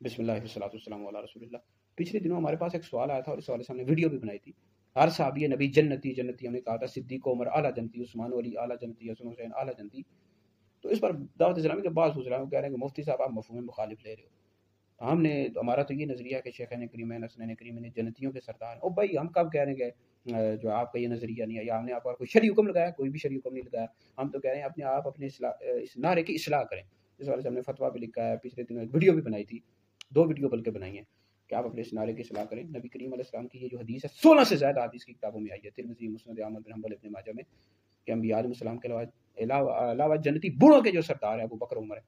بسم اللہ والصلاۃ والسلام علی رسول اللہ۔ پچھلے دنوں ہمارے پاس ایک سوال آیا تھا اور اس سوال سے ہم نے ویڈیو بھی بنائی تھی۔ ہر صحابی نبی جنتی جنتی، ہم نے کہا تھا صدیق عمر اعلیٰ جنتی، عثمان علی اعلیٰ جنتی، حسن حسین اعلیٰ جنتی۔ تو اس پر دعوت اسلامی کے بعض حضرات کہہ رہے ہیں کہ مفتی صاحب آپ مفہوم مخالف لے رہے ہو۔ ہم نے ہمارا تو یہ نظریہ ہے کہ شیخین کریمین حسنین کریمین جنتیوں کے سردار ہیں۔ او بھائی ہم کب کہہ رہے ہیں کہ جو آپ کا یہ نظریہ نہیں ہے یا ہم نے آپ پر کوئی شرعی حکم لگایا؟ کوئی بھی شرعی حکم نہیں لگایا۔ ہم تو کہہ رہے ہیں اپنے آپ اپنے اس نعرے کی اصلاح کریں۔ اس والے سے ہم نے فتویٰ بھی لکھا ہے، پچھلے دنوں ایک ویڈیو بھی بنائی تھی، 2 ویڈیو بلکہ بنائی ہیں کہ آپ اپنے اس نعرے کی اصلاح کریں۔ نبی کریم علیہ السلام کی یہ جو حدیث ہے 16 سے زیادہ حدیث کی کتابوں میں آئی ہے، ترمذی، مسند احمد بن حنبل، ابن ماجہ میں، کہ انبیاء علیہ السلام کے علاوہ جنتی بوڑھوں کے جو سردار ہیں ابو بکر عمر ہے،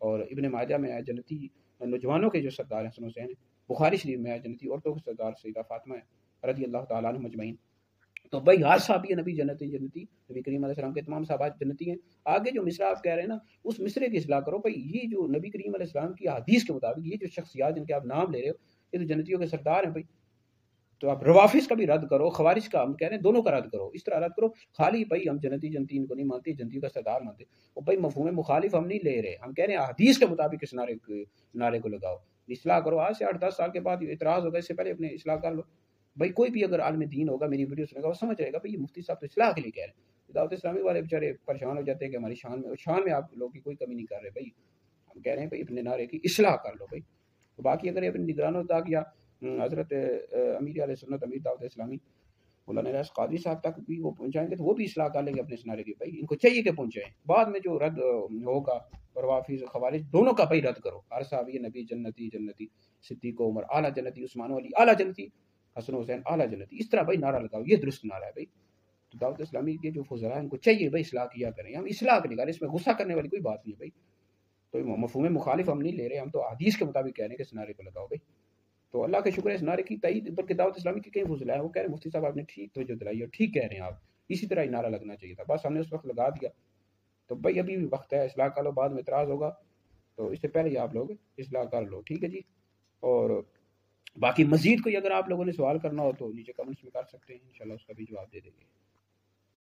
اور ابن ماجہ میں ہے جنتی نوجوانوں کے جو سردار ہیں حسن حسین ہیں، بخاری شریف میں ہے جنتی عورتوں کے سردار سیدہ فاطمہ ہے رضی اللہ تعالیٰ عنہم اجمعین۔ تو بھائی ہر صحابی نبی جنتی جنتی، نبی کریم علیہ السلام کے تمام صحابات جنتی ہیں۔ آگے جو مصرع آپ کہہ رہے ہیں نا، اس مصرے کی اصلاح کرو بھائی۔ یہ جو نبی کریم علیہ السلام کی حدیث کے مطابق یہ جو شخصیات جن کے آپ نام لے رہے ہو، یہ تو جنتیوں کے سردار ہیں بھائی۔ تو آپ روافظ کا بھی رد کرو، خوارج کا، ہم کہہ رہے ہیں دونوں کا رد کرو، اس طرح رد کرو۔ خالی بھائی ہم جنتی جنتی ان کو نہیں مانتے، جنتیوں کا سردار مانتے، اور بھائی مفہوم مخالف ہم نہیں لے رہے، ہم کہہ رہے ہیں حدیث کے مطابق اس نعرے کو لگاؤ، اصلاح کرو۔ آج سے 8-10 سال کے بعد اعتراض ہوگا، اس سے پہلے اپنے اصلاح کر لو بھائی۔ کوئی بھی اگر عالم دین ہوگا میری ویڈیو سنے گا، وہ سمجھ رہے گا بھائی یہ مفتی صاحب تو اصلاح کے لیے کہہ رہے ہیں۔ دعوت اسلامی والے بیچارے پریشان ہو جاتے ہیں کہ ہماری شان میں آپ لوگ کی کوئی کمی نہیں کر رہے بھائی۔ ہم کہہ رہے ہیں بھائی اپنے نعرے کی اصلاح کر لو بھائی۔ تو باقی اگر اپنے نگرانوں تک یا حضرت امیر علیہ سنت، امیر دعوت اسلامی مولانا الیاس قادری صاحب تک بھی وہ پہنچائیں گے تو وہ بھی اصلاح کر لیں گے اپنے نعرے کی بھائی۔ ان کو چاہیے کہ پہنچائیں، بعد میں جو رد ہوگا روافظ خوارج دونوں کا بھائی رد کرو۔ ہر صحابی نبی جنتی جنتی، صدیق عمر اعلیٰ جنتی، عثمان علی اعلیٰ جنتی، حسن حسین اعلیٰ جنتی، اس طرح بھائی نعرہ لگاؤ، یہ درست نعرہ ہے بھائی۔ تو دعوت اسلامی کے جو فضلاء ہیں ان کو چاہیے بھائی اصلاح کیا کریں، ہم اصلاح کے نکالیں، اس میں غصہ کرنے والی کوئی بات نہیں ہے بھائی۔ تو مفہوم مخالف ہم نہیں لے رہے، ہم تو حدیث کے مطابق کہہ رہے ہیں کہ اس نعرے کو لگاؤ بھائی۔ تو اللہ کا شکر ہے اس نعرے کی تائید بلکہ دعوت اسلامی کی کئی فضلہ ہے، وہ کہہ رہے ہیں مفتی صاحب آپ نے ٹھیک توجہ دلائی، اور ٹھیک کہہ رہے ہیں آپ، اسی طرح ہی نعرہ لگنا چاہیے تھا، بس ہم نے اس وقت لگا دیا۔ تو بھائی ابھی بھی وقت ہے، اصلاح کر لو، بعد میں اعتراض ہوگا تو اس سے پہلے ہی آپ لوگ اصلاح کر لو، ٹھیک ہے جی۔ اور باقی مزید کوئی اگر آپ لوگوں نے سوال کرنا ہو تو نیچے کمنٹس میں کر سکتے ہیں، انشاءاللہ اس کا بھی جواب دے دیں گے۔